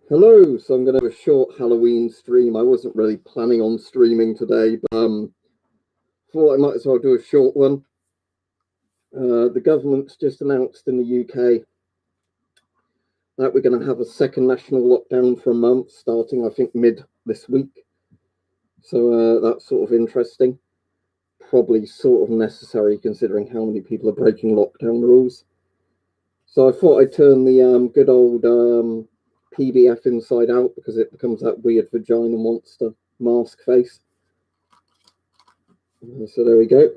Hello, so I'm going to have a short Halloween stream. I wasn't really planning on streaming today, but thought I might as well do a short one. The government's just announced in the UK that we're going to have a second national lockdown for a month, starting I think mid this week. So that's sort of interesting. Probably sort of necessary considering how many people are breaking lockdown rules. So I thought I'd turn the good old PBF inside out because it becomes that weird vagina monster mask face. So there we go.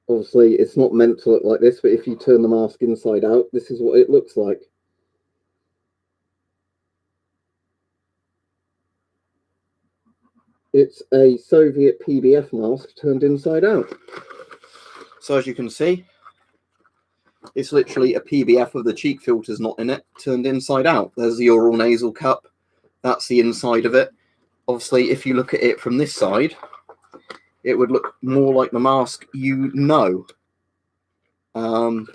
Obviously, it's not meant to look like this, but if you turn the mask inside out, this is what it looks like. It's a Soviet PBF mask turned inside out. So as you can see, it's literally a PBF with the cheek filters not in it, turned inside out. There's the oral nasal cup. That's the inside of it. Obviously, if you look at it from this side, it would look more like the mask you know. As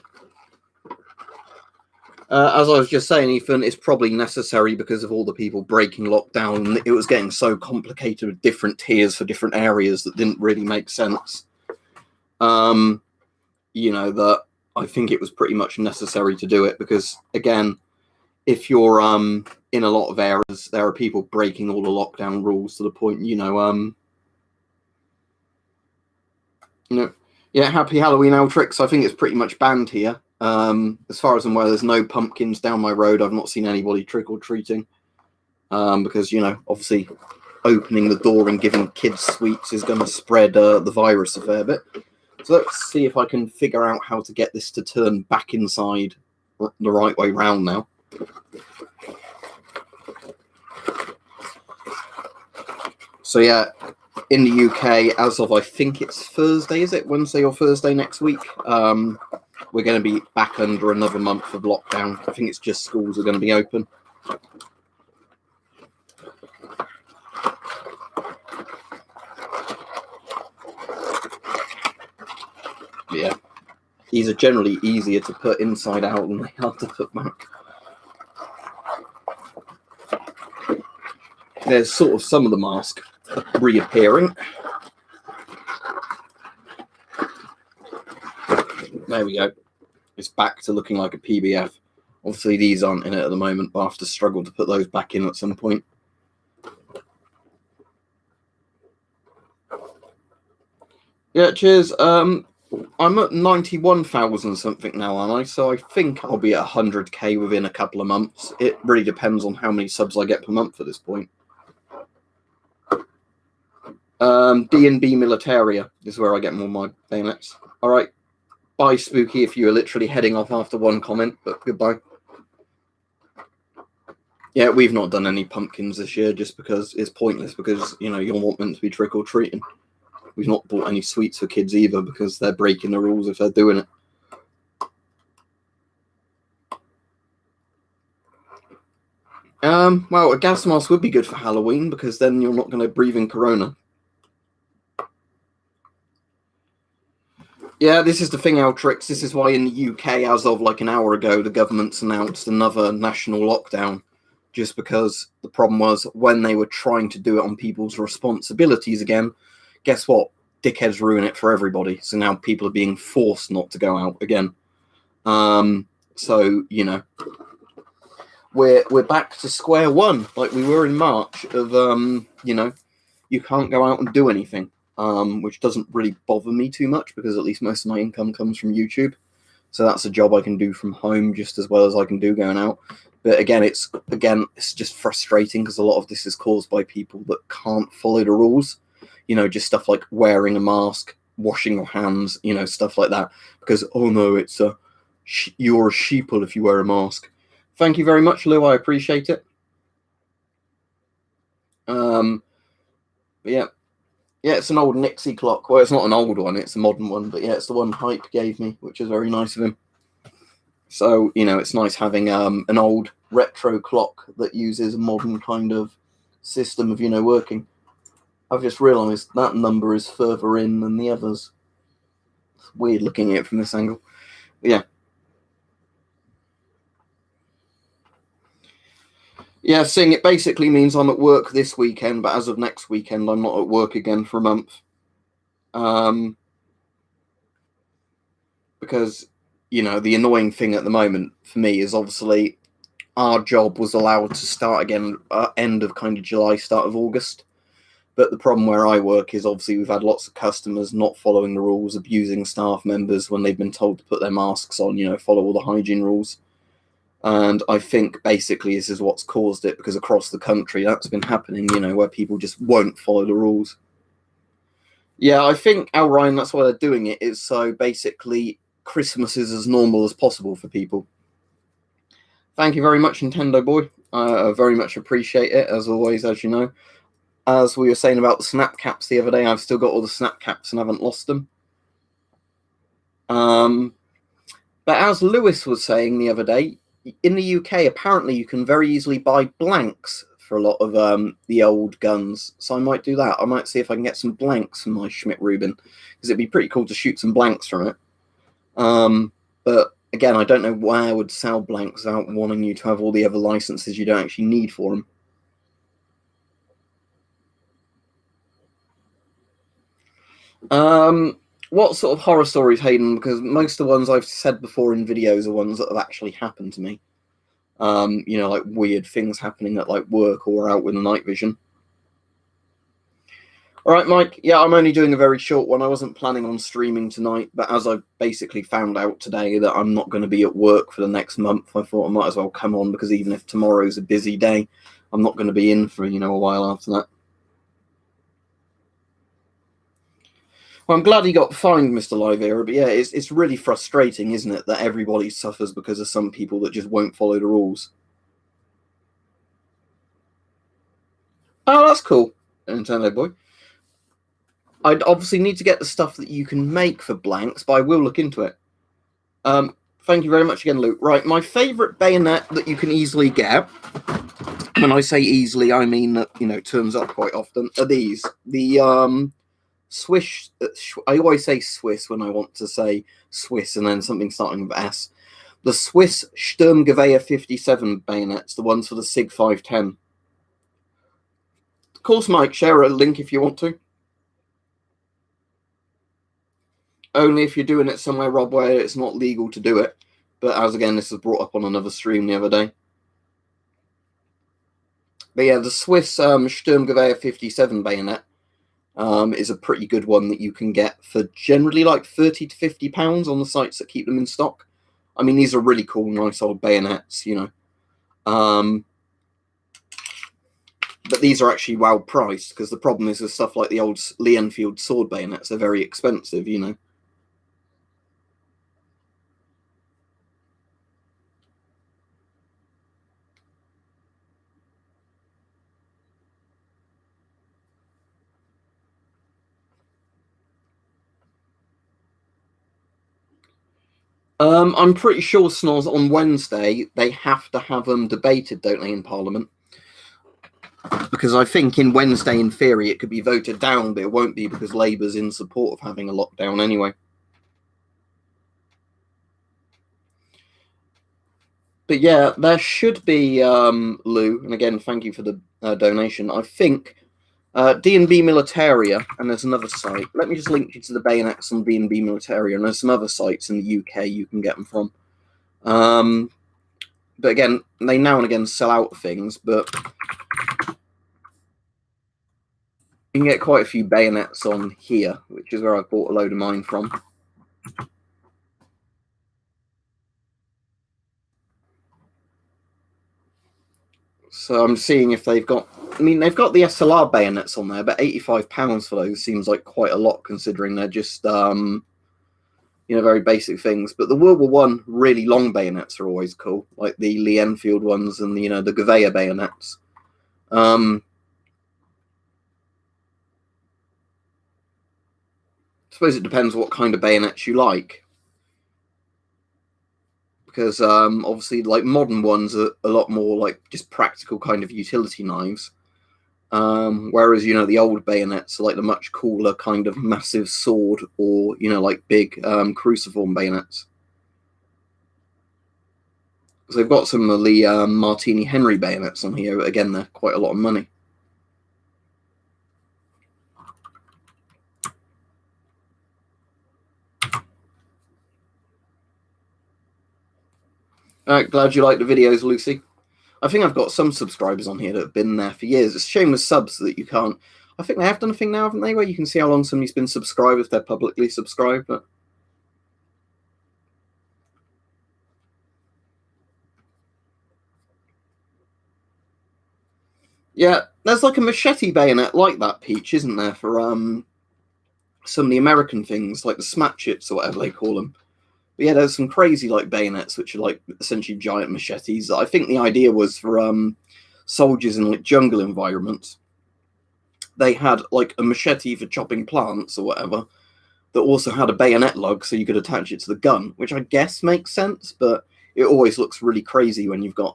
I was just saying, Ethan, it's probably necessary because of all the people breaking lockdown. It was getting so complicated with different tiers for different areas that didn't really make sense. That I think it was pretty much necessary to do it because, again, if you're in a lot of areas, there are people breaking all the lockdown rules to the point, Happy Halloween, Altrix. I think it's pretty much banned here. As far as I'm aware, there's no pumpkins down my road. I've not seen anybody trick-or-treating. Because, obviously opening the door and giving kids sweets is going to spread the virus a fair bit. So let's see if I can figure out how to get this to turn back inside the right way round now. So yeah, in the UK, as of I think it's Thursday, is it? Wednesday or Thursday next week? We're going to be back under another month of lockdown. I think it's just schools are going to be open. Yeah, these are generally easier to put inside out than they are to put back. There's sort of some of the mask reappearing. There we go. It's back to looking like a PBF. Obviously, these aren't in it at the moment, but I'll have to struggle to put those back in at some point. Yeah, cheers. I'm at 91,000 something now, aren't I? So I think I'll be at 100k within a couple of months. It really depends on how many subs I get per month at this point. D&B Militaria is where I get more of my bayonets. All right. Bye, Spooky, if you were literally heading off after one comment, but goodbye. Yeah, we've not done any pumpkins this year just because it's pointless because, you're not meant to be trick-or-treating. We've not bought any sweets for kids either because they're breaking the rules if they're doing it. Well, a gas mask would be good for Halloween because then you're not going to breathe in corona. Yeah, this is the thing, Altrix. This is why in the UK, as of like an hour ago, the government's announced another national lockdown. Just because the problem was when they were trying to do it on people's responsibilities again, guess what? Dickheads ruin it for everybody. So now people are being forced not to go out again. So, we're back to square one, like we were in March of, you can't go out and do anything. Which doesn't really bother me too much because at least most of my income comes from YouTube. So that's a job I can do from home just as well as I can do going out. But again, it's just frustrating because a lot of this is caused by people that can't follow the rules. Just stuff like wearing a mask, washing your hands, stuff like that. Because, oh no, it's you're a sheeple if you wear a mask. Thank you very much, Lou. I appreciate it. Yeah. Yeah, it's an old Nixie clock. Well, it's not an old one, it's a modern one. But yeah, it's the one Hype gave me, which is very nice of him. So, it's nice having an old retro clock that uses a modern kind of system of, working. I've just realised that number is further in than the others. It's weird looking at it from this angle. But yeah. Yeah, seeing it basically means I'm at work this weekend, but as of next weekend, I'm not at work again for a month. Because, you know, the annoying thing at the moment for me is obviously our job was allowed to start again end of kind of July, start of August. But the problem where I work is obviously we've had lots of customers not following the rules, abusing staff members when they've been told to put their masks on, you know, follow all the hygiene rules. And I think basically this is what's caused it, because across the country that's been happening, you know, where people just won't follow the rules. Yeah, I think, Al Ryan, that's why they're doing it, is so basically Christmas is as normal as possible for people. Thank you very much, Nintendo Boy. I very much appreciate it, as always, as you know. As we were saying about the snap caps the other day, I've still got all the snap caps and haven't lost them. But as Lewis was saying the other day, in the UK, apparently you can very easily buy blanks for a lot of the old guns. So I might do that. I might see if I can get some blanks from my Schmidt-Rubin, because it'd be pretty cool to shoot some blanks from it. But again, I don't know why I would sell blanks without wanting you to have all the other licenses you don't actually need for them. What sort of horror stories, Hayden? Because most of the ones I've said before in videos are ones that have actually happened to me. You know, like weird things happening at like work or out with the night vision. All right, Mike. Yeah, I'm only doing a very short one. I wasn't planning on streaming tonight, but as I basically found out today that I'm not going to be at work for the next month, I thought I might as well come on, because even if tomorrow's a busy day, I'm not going to be in for, you know, a while after that. Well, I'm glad he got fined, Mr. Liveira, but yeah, it's really frustrating, isn't it, that everybody suffers because of some people that just won't follow the rules. Oh, that's cool, Nintendo Boy. I'd obviously need to get the stuff that you can make for blanks, but I will look into it. Thank you very much again, Luke. Right, my favourite bayonet that you can easily get, when I say easily, I mean that, you know, turns up quite often, are these. The Swiss, I always say Swiss when I want to say Swiss and then something starting with S. The Swiss Sturmgewehr 57 bayonets, the ones for the SIG 510. Of course, Mike, share a link if you want to. Only if you're doing it somewhere, Rob, where it's not legal to do it. But as again, this was brought up on another stream the other day. But yeah, the Swiss Sturmgewehr 57 bayonet is a pretty good one that you can get for generally like £30 to £50 on the sites that keep them in stock. I mean, these are really cool, nice old bayonets, you know. But these are actually well priced, because the problem is with stuff like the old Lee Enfield sword bayonets, they're very expensive, you know. I'm pretty sure, Snoz, on Wednesday they have to have them debated, don't they, in Parliament? Because I think in Wednesday, in theory, it could be voted down, but it won't be, because Labour's in support of having a lockdown anyway. But yeah, there should be, Lou, and again, thank you for the donation. I think D&B Militaria, and there's another site. Let me just link you to the bayonets on D&B Militaria, and there's some other sites in the UK you can get them from. But again, they now and again sell out things, but you can get quite a few bayonets on here, which is where I bought a load of mine from. So I'm seeing if they've got... I mean, they've got the SLR bayonets on there, but £85 for those seems like quite a lot, considering they're just, you know, very basic things. But the World War I really long bayonets are always cool, like the Lee Enfield ones and, you know, the Gewehr bayonets. I suppose it depends what kind of bayonets you like. Because obviously, like, modern ones are a lot more like just practical kind of utility knives. Whereas, you know, the old bayonets are like the much cooler kind of massive sword, or, you know, like big cruciform bayonets. So they've got some of the Martini Henry bayonets on here. Again, they're quite a lot of money. Glad you like the videos, Lucy. I think I've got some subscribers on here that have been there for years. It's a shame with subs that you can't. I think they have done a thing now, haven't they, where you can see how long somebody's been subscribed if they're publicly subscribed. But yeah, there's like a machete bayonet like that, Peach, isn't there, for some of the American things, like the smat chips or whatever they call them. But yeah, there's some crazy like bayonets, which are like essentially giant machetes. I think the idea was for soldiers in like jungle environments. They had like a machete for chopping plants or whatever that also had a bayonet lug, so you could attach it to the gun, which I guess makes sense, but it always looks really crazy when you've got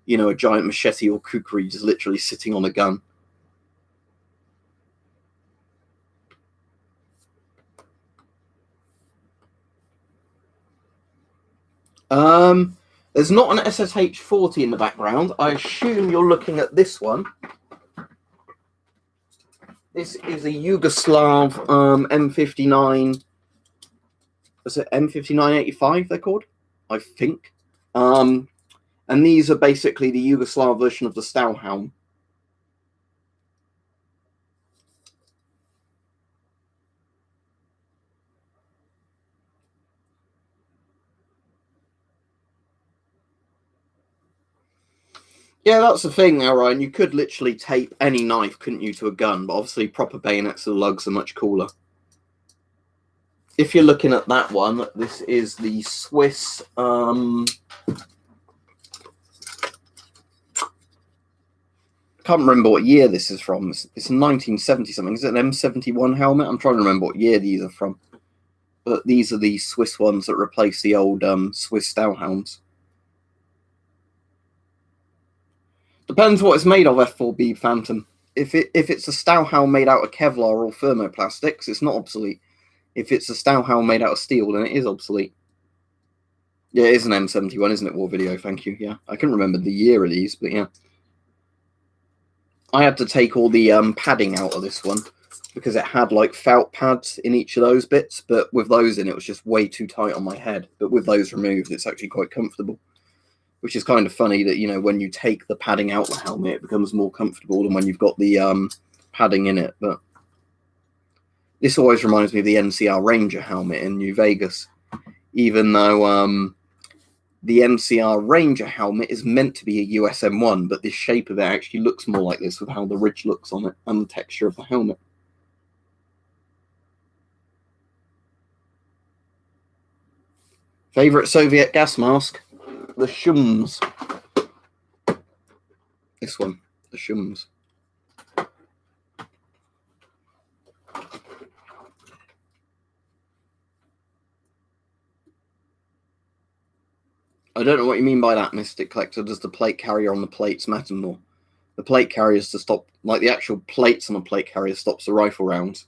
you know, a giant machete or kukri just literally sitting on a gun. There's not an SSH-40 in the background. I assume you're looking at this one. This is a Yugoslav M59. Is it M5985 they're called? I think. And these are basically the Yugoslav version of the Stahlhelm. Yeah, that's the thing now, Ryan. You could literally tape any knife, couldn't you, to a gun, but obviously proper bayonets and lugs are much cooler. If you're looking at that one, this is the Swiss I can't remember what year this is from. It's 1970 something. Is it an M71 helmet? I'm trying to remember what year these are from. But these are the Swiss ones that replace the old Swiss Stahlhelms. Depends what it's made of, F4B Phantom. If it's a Stahlhelm made out of Kevlar or thermoplastics, it's not obsolete. If it's a Stahlhelm made out of steel, then it is obsolete. Yeah, it is an M71, isn't it, War Video? Thank you. Yeah, I couldn't remember the year of these, but yeah. I had to take all the padding out of this one because it had like felt pads in each of those bits, but with those in, it was just way too tight on my head. But with those removed, it's actually quite comfortable. Which is kind of funny that, you know, when you take the padding out the helmet, it becomes more comfortable than when you've got the padding in it. But this always reminds me of the NCR Ranger helmet in New Vegas, even though the NCR Ranger helmet is meant to be a USM1, but the shape of it actually looks more like this with how the ridge looks on it and the texture of the helmet. Favorite Soviet gas mask? The Shums. This one, the Shums. I don't know what you mean by that, Mystic Collector. Does the plate carrier on the plates matter more? The plate carriers to stop, like the actual plates on a plate carrier stops the rifle rounds.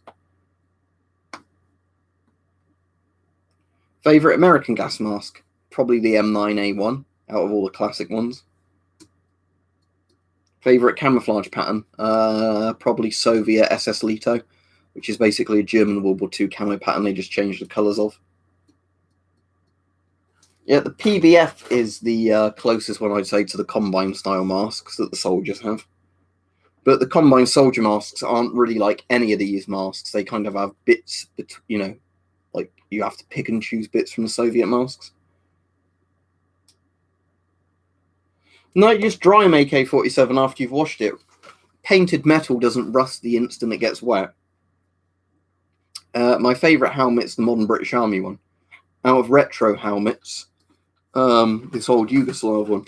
Favorite American gas mask? Probably the M9A1 out of all the classic ones. Favorite camouflage pattern? Probably Soviet SS Lito, which is basically a German World War II camo pattern they just changed the colours of. Yeah, the PBF is the closest one, I'd say, to the Combine style masks that the soldiers have. But the Combine soldier masks aren't really like any of these masks. They kind of have bits, you know, like you have to pick and choose bits from the Soviet masks. No, just dry an AK-47 after you've washed it. Painted metal doesn't rust the instant it gets wet. My favourite helmet's the modern British Army one. Out of retro helmets, this old Yugoslav one.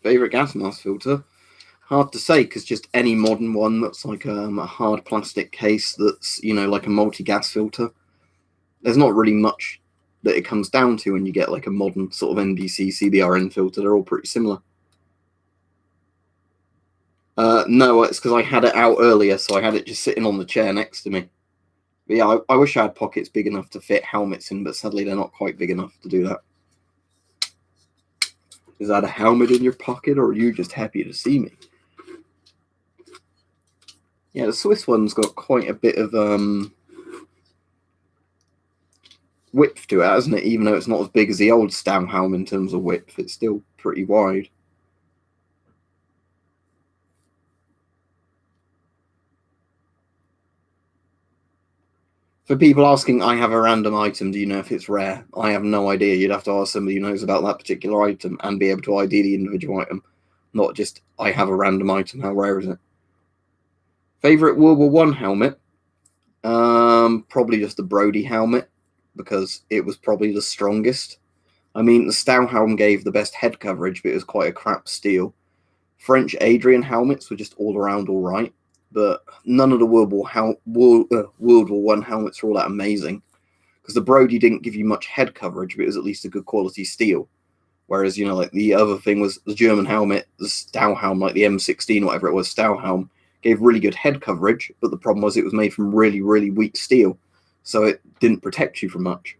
Favorite gas mask filter? Hard to say, because just any modern one that's like a hard plastic case that's, you know, like a multi-gas filter. There's not really much that it comes down to when you get like a modern sort of NBC CBRN filter. They're all pretty similar. No, it's because I had it out earlier, so I had it just sitting on the chair next to me. But yeah, I wish I had pockets big enough to fit helmets in, but sadly they're not quite big enough to do that. Is that a helmet in your pocket, or are you just happy to see me? Yeah, the Swiss one's got quite a bit of width to it, hasn't it? Even though it's not as big as the old Stahlhelm in terms of width, it's still pretty wide. For people asking, I have a random item, do you know if it's rare? I have no idea. You'd have to ask somebody who knows about that particular item and be able to ID the individual item, not just, I have a random item, how rare is it? Favourite World War I helmet? Probably just the Brodie helmet, because it was probably the strongest. I mean, the Stahlhelm gave the best head coverage, but it was quite a crap steel. French Adrian helmets were just all around all right, but none of the World War I helmets were all that amazing, because the Brodie didn't give you much head coverage, but it was at least a good quality steel. Whereas, you know, like the other thing was the German helmet, the Stahlhelm, like the M16, whatever it was, Stahlhelm, gave really good head coverage, but the problem was it was made from really, really weak steel, so it didn't protect you from much.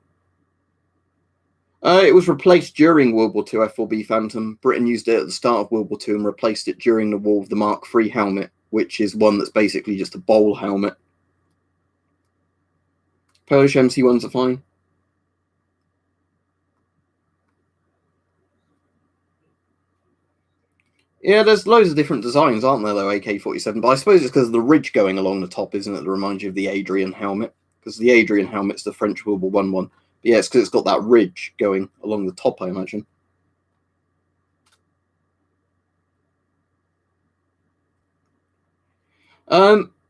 It was replaced during World War II, F4B Phantom. Britain used it at the start of World War II and replaced it during the war with the Mark III helmet, which is one that's basically just a bowl helmet. Polish MC1s are fine. Yeah, there's loads of different designs, aren't there, though, AK-47? But I suppose it's because of the ridge going along the top, isn't it, that reminds you of the Adrian helmet? Because the Adrian helmet's the French World War I one. But yeah, it's because it's got that ridge going along the top, I imagine.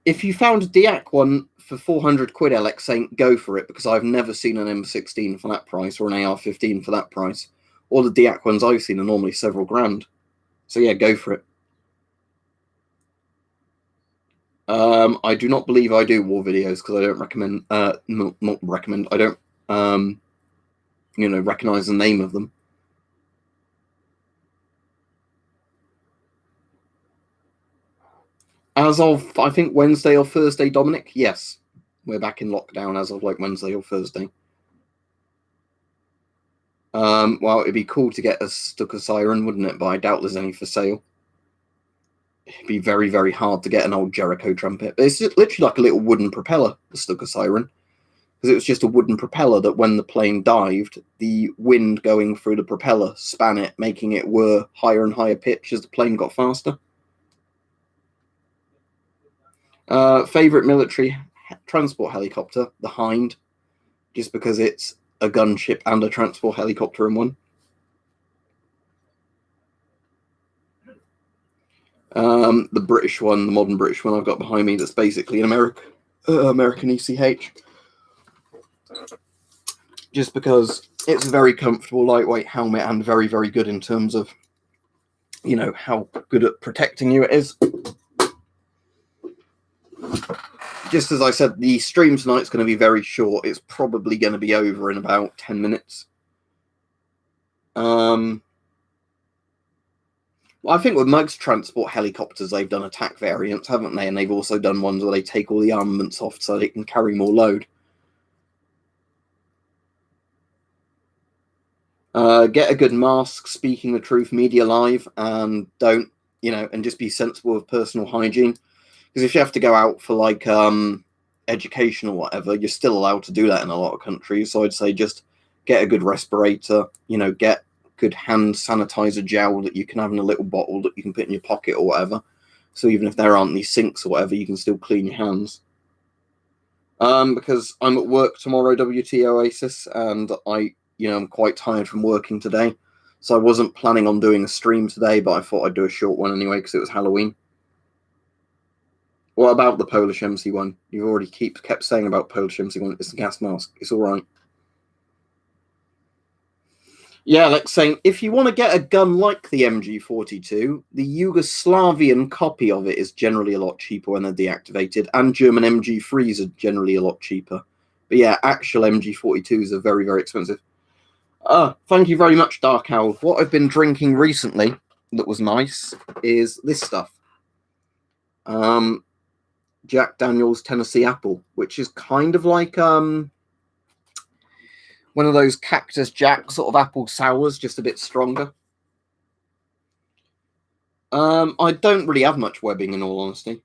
If you found a Diak one for 400 quid, Alex, saying go for it, because I've never seen an M16 for that price or an AR-15 for that price. All the Diak ones I've seen are normally several grand. So yeah, go for it. I do not believe I do war videos because I don't recommend, not recommend, I don't, you know, recognize the name of them. As of, I think, Wednesday or Thursday, Dominic, yes. We're back in lockdown as of like Wednesday or Thursday. Well, it'd be cool to get a Stuka Siren, wouldn't it? But I doubt there's any for sale. It'd be very, very hard to get an old Jericho trumpet. It's literally like a little wooden propeller, the Stuka Siren. Because it was just a wooden propeller that when the plane dived, the wind going through the propeller span it, making it whir higher and higher pitch as the plane got faster. Favourite military transport helicopter, the Hind, just because it's a gunship and a transport helicopter in one. The British one, the modern British one I've got behind me, that's basically an American ECH. Just because it's a very comfortable, lightweight helmet and very, very good in terms of, you know, how good at protecting you it is. Just as I said, the stream tonight's going to be very short. It's probably going to be over in about 10 minutes. Well, I think with most transport helicopters, they've done attack variants, haven't they? And they've also done ones where they take all the armaments off so they can carry more load. Get a good mask, speaking the truth, media live, and don't, you know, and just be sensible of personal hygiene. Because if you have to go out for like education or whatever, you're still allowed to do that in a lot of countries. So I'd say just get a good respirator, you know, get good hand sanitizer gel that you can have in a little bottle that you can put in your pocket or whatever. So even if there aren't any sinks or whatever, you can still clean your hands. Because I'm at work tomorrow, WT Oasis, and I'm quite tired from working today. So I wasn't planning on doing a stream today, but I thought I'd do a short one anyway because it was Halloween. What about the Polish MC1? You've already kept saying about Polish MC1. It's the gas mask. It's all right. Yeah, like saying, if you want to get a gun like the MG42, the Yugoslavian copy of it is generally a lot cheaper when they're deactivated, and German MG3s are generally a lot cheaper. But yeah, actual MG42s are very, very expensive. Thank you very much, Dark Owl. What I've been drinking recently that was nice is this stuff. Jack Daniel's Tennessee Apple, which is kind of like one of those Cactus Jack sort of apple sours, just a bit stronger. I don't really have much webbing, in all honesty.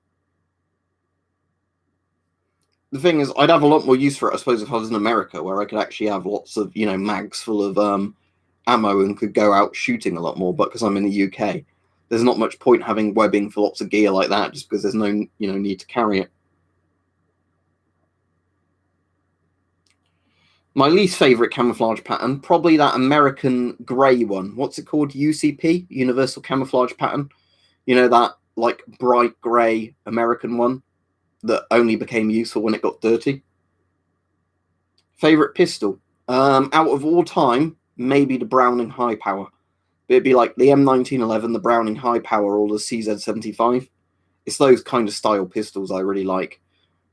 The thing is, I'd have a lot more use for it, I suppose, if I was in America, where I could actually have lots of, mags full of ammo and could go out shooting a lot more. But because I'm in the UK, there's not much point having webbing for lots of gear like that, just because there's no, need to carry it. My least favourite camouflage pattern, probably that American grey one. What's it called? UCP, Universal Camouflage Pattern. That like bright grey American one that only became useful when it got dirty. Favourite pistol? Out of all time, maybe the Browning High Power. But it'd be like the M1911, the Browning High Power, or the CZ75. It's those kind of style pistols I really like,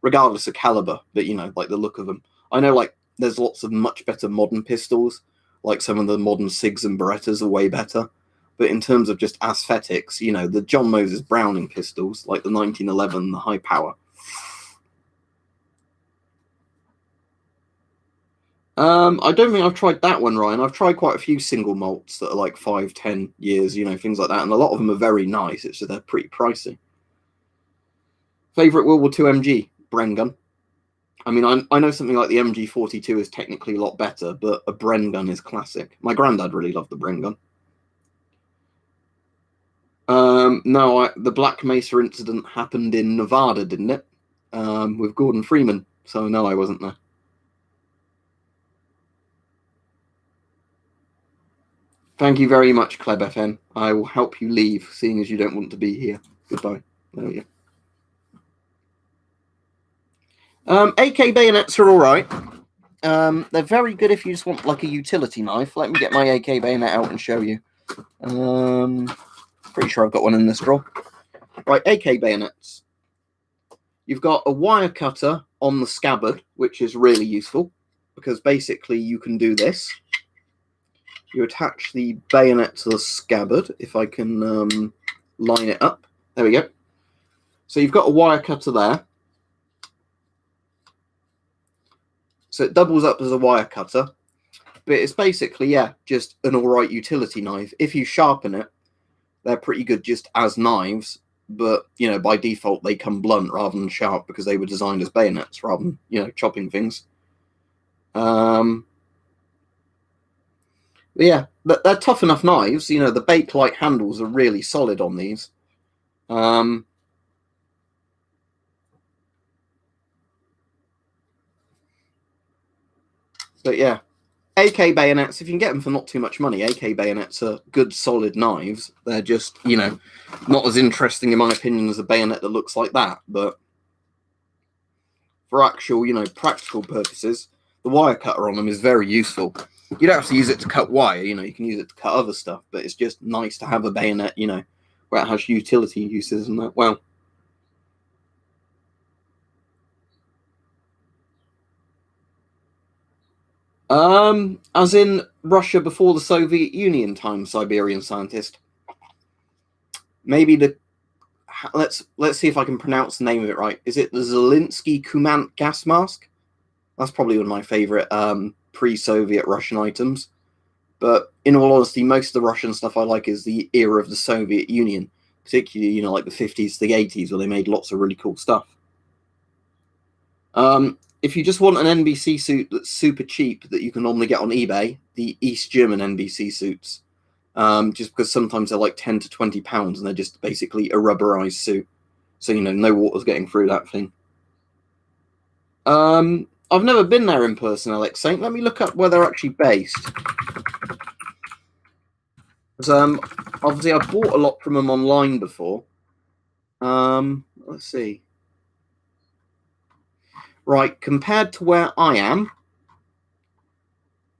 regardless of caliber, but like the look of them. I know like there's lots of much better modern pistols, like some of the modern SIGs and Berettas are way better. But in terms of just aesthetics, the John Moses Browning pistols, like the 1911, the High Power. I don't think I've tried that one, Ryan. I've tried quite a few single malts that are like 5-10 years, things like that, and a lot of them are very nice. It's just they're pretty pricey. Favorite World War II MG? Bren gun. I mean, I know something like the MG42 is technically a lot better, but a Bren gun is classic. My granddad really loved the Bren gun. No, the Black Mesa incident happened in Nevada, didn't it? With Gordon Freeman. So no, I wasn't there. Thank you very much, Kleb FM. I will help you leave, seeing as you don't want to be here. Goodbye. There we go. AK bayonets are all right. They're very good if you just want like a utility knife. Let me get my AK bayonet out and show you. Pretty sure I've got one in this drawer. Right, AK bayonets. You've got a wire cutter on the scabbard, which is really useful because basically you can do this. You attach the bayonet to the scabbard, if I can line it up. There we go. So you've got a wire cutter there. So it doubles up as a wire cutter. But it's basically, yeah, just an alright utility knife. If you sharpen it, they're pretty good just as knives. But, by default, they come blunt rather than sharp because they were designed as bayonets rather than, chopping things. But yeah, they're tough enough knives. The Bakelite handles are really solid on these. But yeah, AK bayonets, if you can get them for not too much money, AK bayonets are good, solid knives. They're just, not as interesting, in my opinion, as a bayonet that looks like that. But for actual, practical purposes, the wire cutter on them is very useful. You don't have to use it to cut wire, you can use it to cut other stuff, but it's just nice to have a bayonet, where it has utility uses and that. Well, as in Russia before the Soviet Union time, Siberian scientist. Maybe let's see if I can pronounce the name of it right. Is it the Zielinski Kumant gas mask? That's probably one of my favorite pre-Soviet Russian items. But in all honesty, most of the Russian stuff I like is the era of the Soviet Union, particularly, like the 50s to the 80s, where they made lots of really cool stuff. If you just want an NBC suit that's super cheap that you can normally get on eBay, the East German NBC suits, just because sometimes they're like 10 to 20 pounds and they're just basically a rubberized suit. So, no water's getting through that thing. I've never been there in person, Alex Saint. Let me look up where they're actually based. Because obviously I've bought a lot from them online before. Let's see. Right, compared to where I am,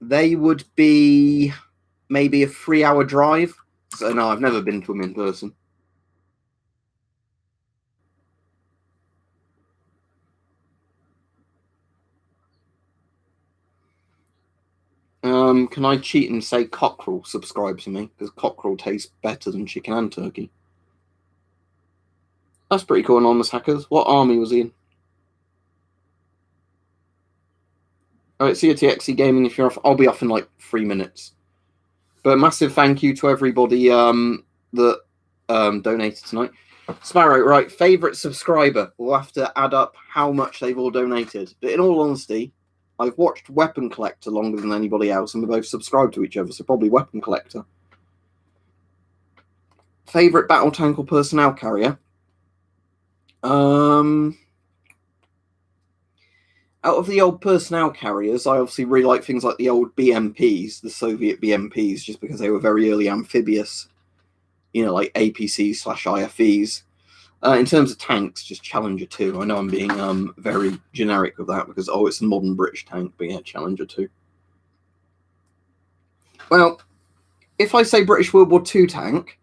they would be maybe a 3-hour drive. So no, I've never been to them in person. Can I cheat and say Cockerel subscribe to me? Because Cockerel tastes better than chicken and turkey. That's pretty cool, Anonymous Hackers. What army was he in? Alright, see you TXE Gaming if you're off. I'll be off in like 3 minutes. But massive thank you to everybody that donated tonight. Sparrow, right, favourite subscriber. We'll have to add up how much they've all donated. But in all honesty, I've watched Weapon Collector longer than anybody else, and we're both subscribed to each other, so probably Weapon Collector. Favourite battle tank or personnel carrier? Out of the old personnel carriers, I obviously really like things like the old BMPs, the Soviet BMPs, just because they were very early amphibious, you know, like APCs/IFEs. In terms of tanks, just Challenger 2. I know I'm being very generic with that because, it's a modern British tank, but yeah, Challenger 2. Well, if I say British World War II tank,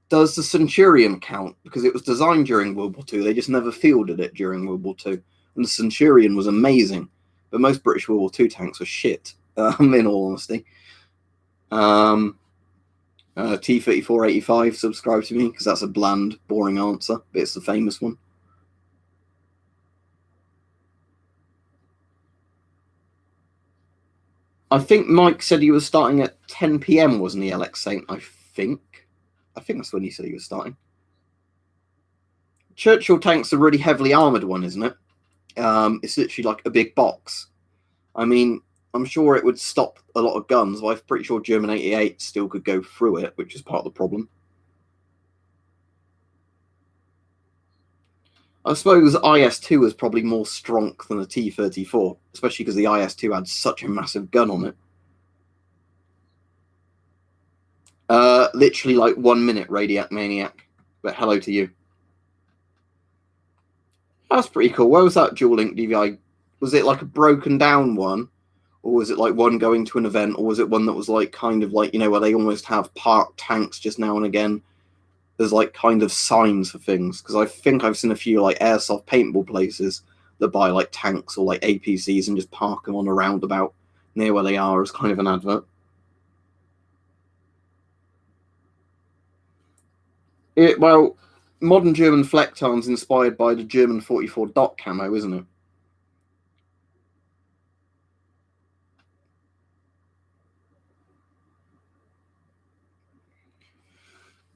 does the Centurion count? Because it was designed during World War II. They just never fielded it during World War II. And the Centurion was amazing. But most British World War II tanks were shit, in all honesty. T-3485, subscribe to me, because that's a bland, boring answer, but it's the famous one. I think Mike said he was starting at 10 PM, wasn't he, Alex Saint? I think that's when he said he was starting. Churchill tank's a really heavily armoured one, isn't it? It's literally like a big box. I mean, I'm sure it would stop a lot of guns, but I'm pretty sure German 88 still could go through it, which is part of the problem. I suppose IS-2 was probably more strong than a T-34, especially because the IS-2 had such a massive gun on it. Literally like 1 minute, Radiac Maniac. But hello to you. That's pretty cool. Where was that Dual Link DVI? Was it like a broken down one? Or was it like one going to an event? Or was it one that was like kind of like, you know, where they almost have parked tanks just now and again? There's like kind of signs for things. Because I think I've seen a few like airsoft paintball places that buy like tanks or like APCs and just park them on a roundabout near where they are as kind of an advert. Well, modern German Flecktarn's inspired by the German 44 dot camo, isn't it?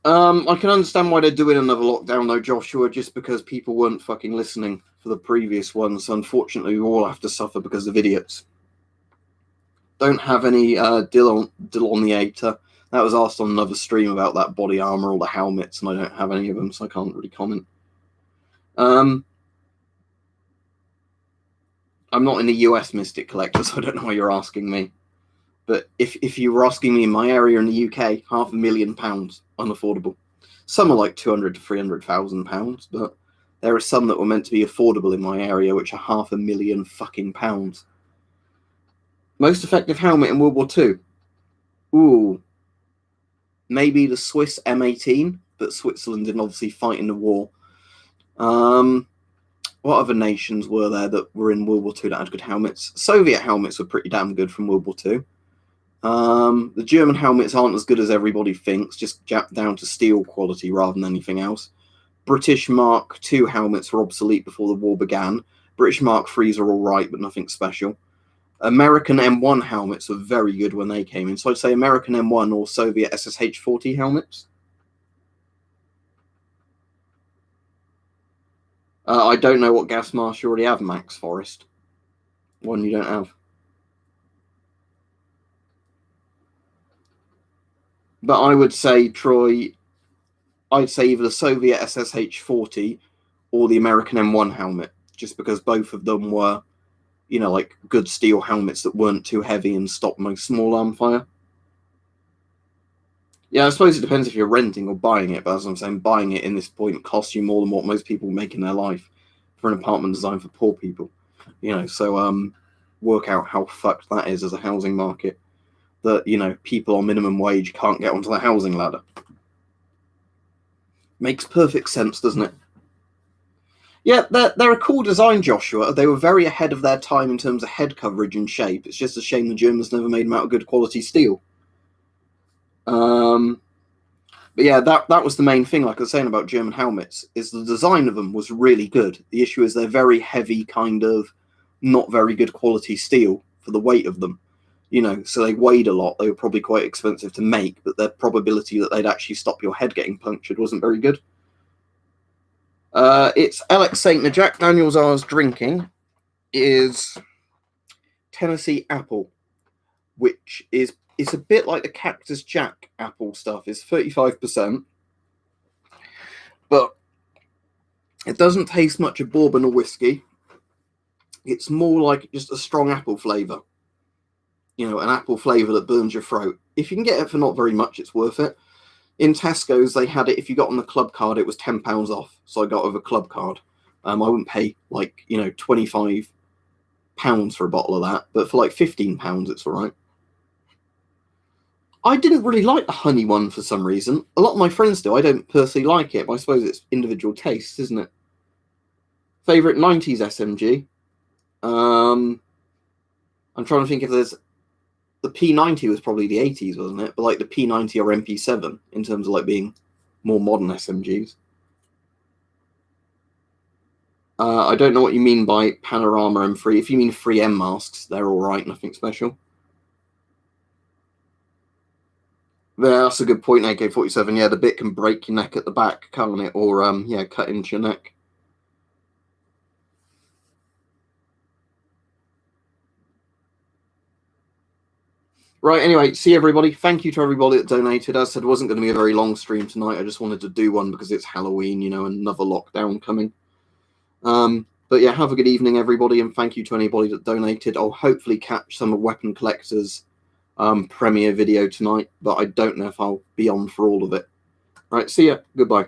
I can understand why they're doing another lockdown though, Joshua, just because people weren't fucking listening for the previous ones. So unfortunately, we all have to suffer because of idiots. Don't have any Dill on the Ater. That was asked on another stream about that body armor or the helmets, and I don't have any of them, so I can't really comment. I'm not in the US Mystic Collector, so I don't know why you're asking me. But if you were asking me in my area in the UK, £500,000 unaffordable. Some are like 200 to 300,000 pounds, but there are some that were meant to be affordable in my area, which are £500,000 fucking pounds. Most effective helmet in World War II. Ooh, maybe the Swiss M18, but Switzerland didn't obviously fight in the war. What other nations were there that were in World War II that had good helmets? Soviet helmets were pretty damn good from World War II. The German helmets aren't as good as everybody thinks, just down to steel quality rather than anything else. British Mark II helmets were obsolete before the war began. British Mark IIIs are all right, but nothing special. American M1 helmets were very good when they came in. So I'd say American M1 or Soviet SSH-40 helmets. I don't know what gas mask you already have, Max Forrest. One you don't have. But I would say, Troy, I'd say either the Soviet SSH-40 or the American M1 helmet, just because both of them were, you know, like good steel helmets that weren't too heavy and stopped most small arm fire. Yeah, I suppose it depends if you're renting or buying it, but as I'm saying, buying it in this point costs you more than what most people make in their life for an apartment designed for poor people. You know, so work out how fucked that is as a housing market. That, you know, people on minimum wage can't get onto the housing ladder. Makes perfect sense, doesn't it? Yeah, they're a cool design, Joshua. They were very ahead of their time in terms of head coverage and shape. It's just a shame the Germans never made them out of good quality steel. But yeah, that was the main thing, like I was saying about German helmets, is the design of them was really good. The issue is they're very heavy, kind of not very good quality steel for the weight of them. You know, so they weighed a lot. They were probably quite expensive to make, but the probability that they'd actually stop your head getting punctured wasn't very good. It's Alex saying the Jack Daniels I was drinking is Tennessee Apple, which is it's a bit like the Cactus Jack apple stuff. It's 35%, but it doesn't taste much of bourbon or whiskey. It's more like just a strong apple flavour. You know, an apple flavour that burns your throat. If you can get it for not very much, it's worth it. In Tesco's, they had it, if you got on the club card, it was £10 off. So I got with a club card. I wouldn't pay like, you know, £25 for a bottle of that, but for like £15, it's all right. I didn't really like the honey one for some reason. A lot of my friends do. I don't personally like it, but I suppose it's individual tastes, isn't it? Favourite 90s SMG? I'm trying to think if there's... The P90 was probably the 80s, wasn't it? But like the P90 or MP7 in terms of like being more modern SMGs. I don't know what you mean by Panorama M3. If you mean 3M masks, they're all right, nothing special. Yeah, that's a good point, AK-47. Yeah, the bit can break your neck at the back, can't it? Or, yeah, cut into your neck. Right, anyway, see everybody. Thank you to everybody that donated. As I said, it wasn't going to be a very long stream tonight. I just wanted to do one because it's Halloween, you know, another lockdown coming. But yeah, have a good evening, everybody, and thank you to anybody that donated. I'll hopefully catch some of Weapon Collector's premiere video tonight, but I don't know if I'll be on for all of it. Right, see ya. Goodbye.